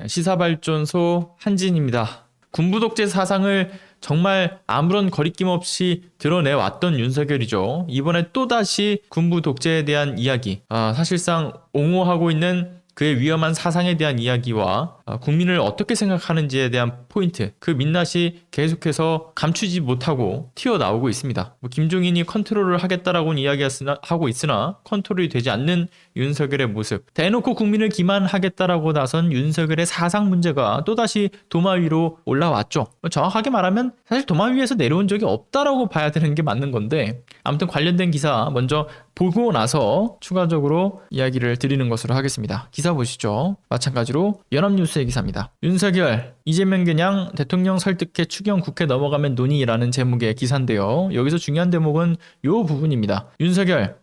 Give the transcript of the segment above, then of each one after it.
시사발전소 한진입니다. 군부 독재 사상을 정말 아무런 거리낌 없이 드러내왔던 윤석열이죠. 이번에 또다시 군부 독재에 대한 이야기, 사실상 옹호하고 있는 그의 위험한 사상에 대한 이야기와 국민을 어떻게 생각하는지에 대한 포인트, 그 민낯이 계속해서 감추지 못하고 튀어나오고 있습니다. 김종인이 컨트롤을 하겠다라고는 이야기하고 있으나 컨트롤이 되지 않는 윤석열의 모습, 대놓고 국민을 기만하겠다라고 나선 윤석열의 사상 문제가 또다시 도마 위로 올라왔죠. 정확하게 말하면 사실 도마 위에서 내려온 적이 없다라고 봐야 되는 게 맞는 건데, 아무튼 관련된 기사 먼저 보고 나서 추가적으로 이야기를 드리는 것으로 하겠습니다. 기사 보시죠. 마찬가지로 연합뉴스의 기사입니다. 윤석열, 이재명 겨냥 대통령 설득해 추경 국회 넘어가면 논의라는 제목의 기사인데요. 여기서 중요한 대목은 이 부분입니다. 윤석열,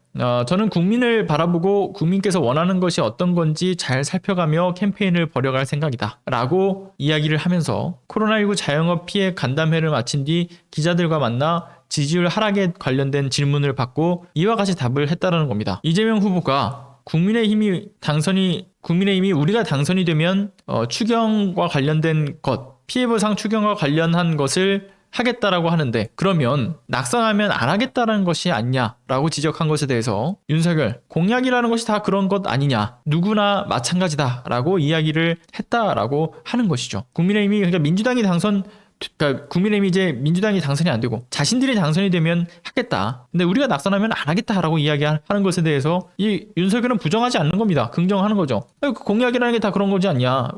저는 국민을 바라보고 국민께서 원하는 것이 어떤 건지 잘 살펴가며 캠페인을 벌여갈 생각이다 라고 이야기를 하면서 코로나19 자영업 피해 간담회를 마친 뒤 기자들과 만나 지지율 하락에 관련된 질문을 받고 이와 같이 답을 했다는 겁니다. 이재명 후보가 국민의힘이 우리가 당선이 되면 추경과 관련된 것, 피해보상 추경과 관련한 것을 하겠다라고 하는데, 그러면 낙선하면 안 하겠다라는 것이 아니냐라고 지적한 것에 대해서 윤석열, 공약이라는 것이 다 그런 것 아니냐, 누구나 마찬가지다라고 이야기를 했다라고 하는 것이죠. 국민의힘이, 국민의힘이 이제 민주당이 당선이 안 되고 자신들이 당선이 되면 하겠다, 근데 우리가 낙선하면 안 하겠다라고 이야기하는 것에 대해서 이 윤석열은 부정하지 않는 겁니다. 긍정하는 거죠. 공약이라는 게 다 그런 거지 않냐,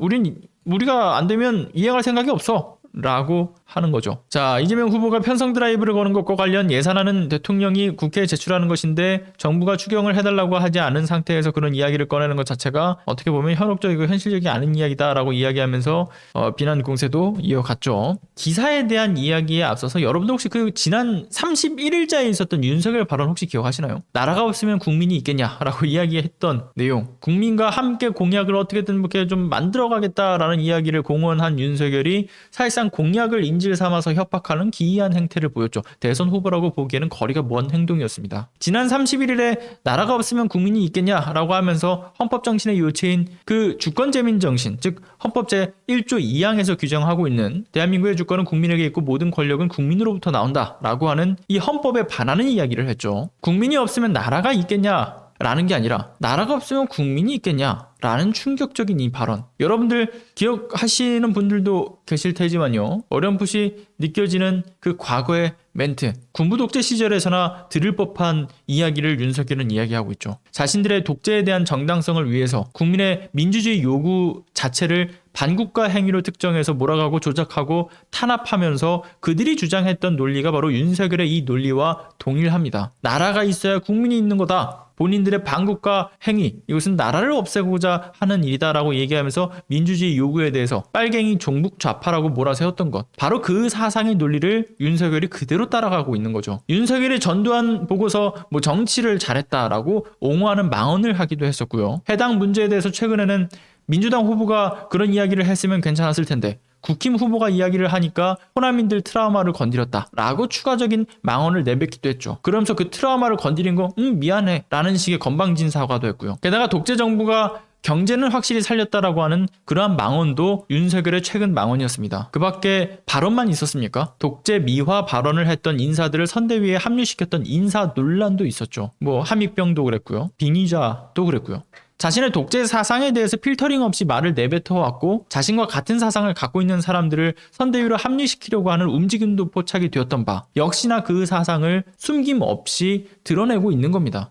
우리가 안 되면 이행할 생각이 없어 라고 하는 거죠. 자, 이재명 후보가 편성 드라이브를 거는 것과 관련 예산안은 대통령이 국회에 제출하는 것인데 정부가 추경을 해달라고 하지 않은 상태에서 그런 이야기를 꺼내는 것 자체가 어떻게 보면 현혹적이고 현실적이 않은 이야기다라고 이야기하면서 비난 공세도 이어갔죠. 기사에 대한 이야기에 앞서서 여러분들 혹시 그 지난 31일자에 있었던 윤석열 발언 혹시 기억하시나요? 나라가 없으면 국민이 있겠냐라고 이야기했던 내용, 국민과 함께 공약을 어떻게든 이렇게 좀 만들어가겠다라는 이야기를 공언한 윤석열이 사실상 공약을 인질 삼아서 협박하는 기이한 행태를 보였죠. 대선 후보라고 보기에는 거리가 먼 행동이었습니다. 지난 31일에 나라가 없으면 국민이 있겠냐라고 하면서 헌법정신의 요체인 그 주권재민정신, 즉 헌법 제1조 2항에서 규정하고 있는 대한민국의 주권은 국민에게 있고 모든 권력은 국민으로부터 나온다라고 하는 이 헌법에 반하는 이야기를 했죠. 국민이 없으면 나라가 있겠냐라는 게 아니라 나라가 없으면 국민이 있겠냐 라는 충격적인 이 발언, 여러분들 기억하시는 분들도 계실 테지만요, 어렴풋이 느껴지는 그 과거의 멘트, 군부 독재 시절에서나 들을 법한 이야기를 윤석열은 이야기하고 있죠. 자신들의 독재에 대한 정당성을 위해서 국민의 민주주의 요구 자체를 반국가 행위로 특정해서 몰아가고 조작하고 탄압하면서 그들이 주장했던 논리가 바로 윤석열의 이 논리와 동일합니다. 나라가 있어야 국민이 있는 거다, 본인들의 반국가 행위, 이것은 나라를 없애고자 하는 일이다라고 얘기하면서 민주주의 요구에 대해서 빨갱이 종북 좌파라고 몰아세웠던 것, 바로 그 사상의 논리를 윤석열이 그대로 따라가고 있는 거죠. 윤석열이 전두환 보고서 정치를 잘했다라고 옹호하는 망언을 하기도 했었고요. 해당 문제에 대해서 최근에는 민주당 후보가 그런 이야기를 했으면 괜찮았을 텐데 국힘 후보가 이야기를 하니까 호남인들 트라우마를 건드렸다라고 추가적인 망언을 내뱉기도 했죠. 그러면서 그 트라우마를 건드린 거 미안해 라는 식의 건방진 사과도 했고요. 게다가 독재 정부가 경제는 확실히 살렸다라고 하는 그러한 망언도 윤석열의 최근 망언이었습니다. 그 밖에 발언만 있었습니까? 독재 미화 발언을 했던 인사들을 선대위에 합류시켰던 인사 논란도 있었죠. 함익병도 그랬고요, 빙의자도 그랬고요. 자신의 독재 사상에 대해서 필터링 없이 말을 내뱉어왔고 자신과 같은 사상을 갖고 있는 사람들을 선대위로 합류시키려고 하는 움직임도 포착이 되었던 바, 역시나 그 사상을 숨김없이 드러내고 있는 겁니다.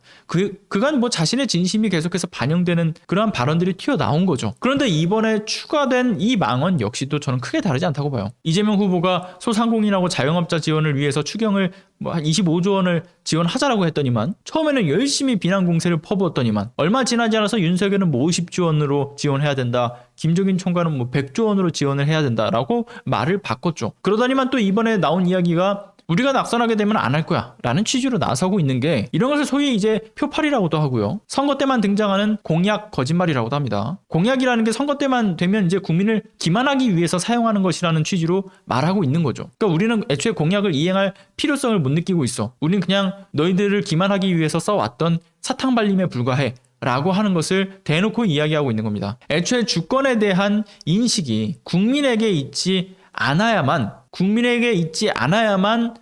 그간 자신의 진심이 계속해서 반영되는 그러한 발언들이 튀어나온 거죠. 그런데 이번에 추가된 이 망언 역시도 저는 크게 다르지 않다고 봐요. 이재명 후보가 소상공인하고 자영업자 지원을 위해서 추경을 한 25조 원을 지원하자라고 했더니만, 처음에는 열심히 비난 공세를 퍼부었더니만 얼마 지나지 않아서 윤석열은 50조 원으로 지원해야 된다, 김종인 총괄은 100조 원으로 지원을 해야 된다라고 말을 바꿨죠. 그러더니만 또 이번에 나온 이야기가 우리가 낙선하게 되면 안 할 거야 라는 취지로 나서고 있는 게, 이런 것을 소위 이제 표팔이라고도 하고요, 선거 때만 등장하는 공약 거짓말이라고도 합니다. 공약이라는 게 선거 때만 되면 이제 국민을 기만하기 위해서 사용하는 것이라는 취지로 말하고 있는 거죠. 그러니까 우리는 애초에 공약을 이행할 필요성을 못 느끼고 있어, 우리는 그냥 너희들을 기만하기 위해서 써왔던 사탕발림에 불과해 라고 하는 것을 대놓고 이야기하고 있는 겁니다. 애초에 주권에 대한 인식이 국민에게 있지 않아야만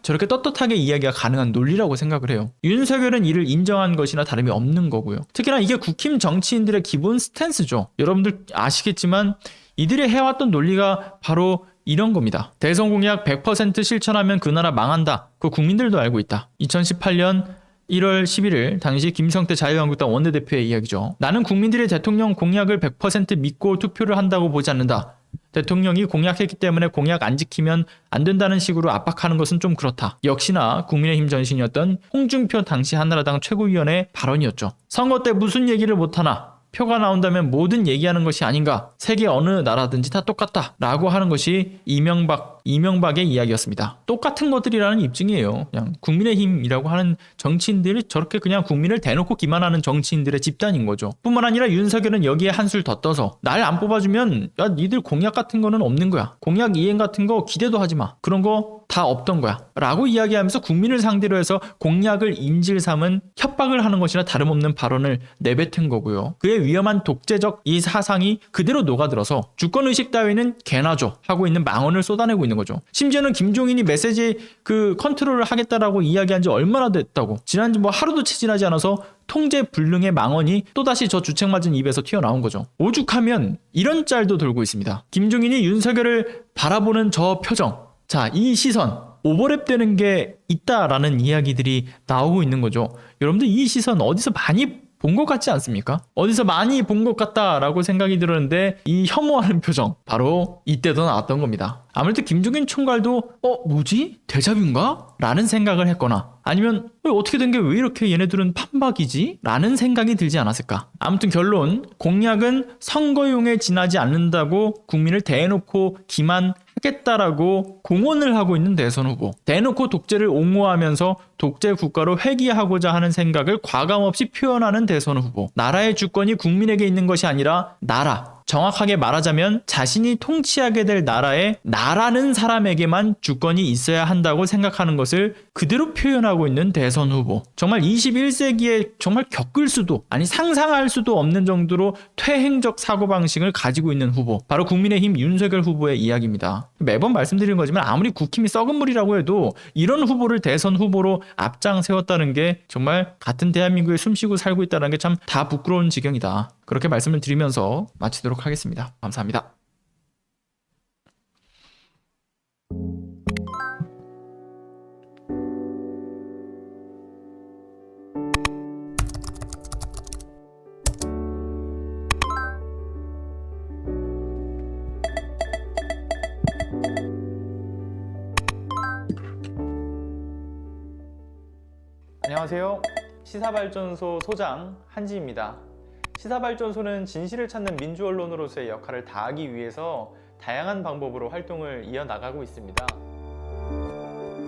저렇게 떳떳하게 이야기가 가능한 논리라고 생각을 해요. 윤석열은 이를 인정한 것이나 다름이 없는 거고요. 특히나 이게 국힘 정치인들의 기본 스탠스죠. 여러분들 아시겠지만 이들이 해왔던 논리가 바로 이런 겁니다. 대선 공약 100% 실천하면 그 나라 망한다. 그거 국민들도 알고 있다. 2018년 1월 11일 당시 김성태 자유한국당 원내대표의 이야기죠. 나는 국민들이 대통령 공약을 100% 믿고 투표를 한다고 보지 않는다. 대통령이 공약했기 때문에 공약 안 지키면 안 된다는 식으로 압박하는 것은 좀 그렇다. 역시나 국민의힘 전신이었던 홍준표 당시 한나라당 최고위원의 발언이었죠. 선거 때 무슨 얘기를 못하나? 표가 나온다면 뭐든 얘기하는 것이 아닌가? 세계 어느 나라든지 다 똑같다. 라고 하는 것이 이명박의 이야기였습니다. 똑같은 것들이라는 입증이에요. 그냥 국민의힘이라고 하는 정치인들이 저렇게 그냥 국민을 대놓고 기만하는 정치인들의 집단인 거죠. 뿐만 아니라 윤석열은 여기에 한술 더 떠서 날 안 뽑아주면 야 니들 공약 같은 거는 없는 거야. 공약 이행 같은 거 기대도 하지 마. 그런 거 다 없던 거야. 라고 이야기하면서 국민을 상대로 해서 공약을 인질 삼은 협박을 하는 것이나 다름없는 발언을 내뱉은 거고요. 그의 위험한 독재적 이 사상이 그대로 녹아들어서 주권의식 따위는 개나죠 하고 있는 망언을 쏟아내고 있는 거죠. 심지어는 김종인이 메시지 컨트롤을 하겠다라고 이야기한 지 얼마나 됐다고. 지난주 하루도 채 지나지 않아서 통제 불능의 망언이 또다시 저 주책맞은 입에서 튀어나온 거죠. 오죽하면 이런 짤도 돌고 있습니다. 김종인이 윤석열을 바라보는 저 표정. 자, 이 시선. 오버랩되는 게 있다라는 이야기들이 나오고 있는 거죠. 여러분들 이 시선 어디서 많이 본 것 같지 않습니까? 어디서 많이 본 것 같다라고 생각이 들었는데 이 혐오하는 표정 바로 이때도 나왔던 겁니다. 아무래도 김종인 총괄도 뭐지? 데자뷰인가? 라는 생각을 했거나 아니면 어떻게 된 게 왜 이렇게 얘네들은 판박이지? 라는 생각이 들지 않았을까? 아무튼 결론, 공약은 선거용에 지나지 않는다고 국민을 대놓고 기만하겠다라고 공언을 하고 있는 대선 후보. 대놓고 독재를 옹호하면서 독재 국가로 회귀하고자 하는 생각을 과감없이 표현하는 대선 후보. 나라의 주권이 국민에게 있는 것이 아니라 정확하게 말하자면 자신이 통치하게 될 나라는 사람에게만 주권이 있어야 한다고 생각하는 것을 그대로 표현하고 있는 대선 후보. 정말 21세기에 정말 겪을 수도 상상할 수도 없는 정도로 퇴행적 사고방식을 가지고 있는 후보. 바로 국민의힘 윤석열 후보의 이야기입니다. 매번 말씀드리는 거지만 아무리 국힘이 썩은 물이라고 해도 이런 후보를 대선 후보로 앞장 세웠다는 게 정말 같은 대한민국에 숨쉬고 살고 있다는 게 참 다 부끄러운 지경이다. 그렇게 말씀을 드리면서 마치도록 하겠습니다. 감사합니다. 안녕하세요. 시사발전소 소장 한지입니다. 시사발전소는 진실을 찾는 민주언론으로서의 역할을 다하기 위해서 다양한 방법으로 활동을 이어나가고 있습니다.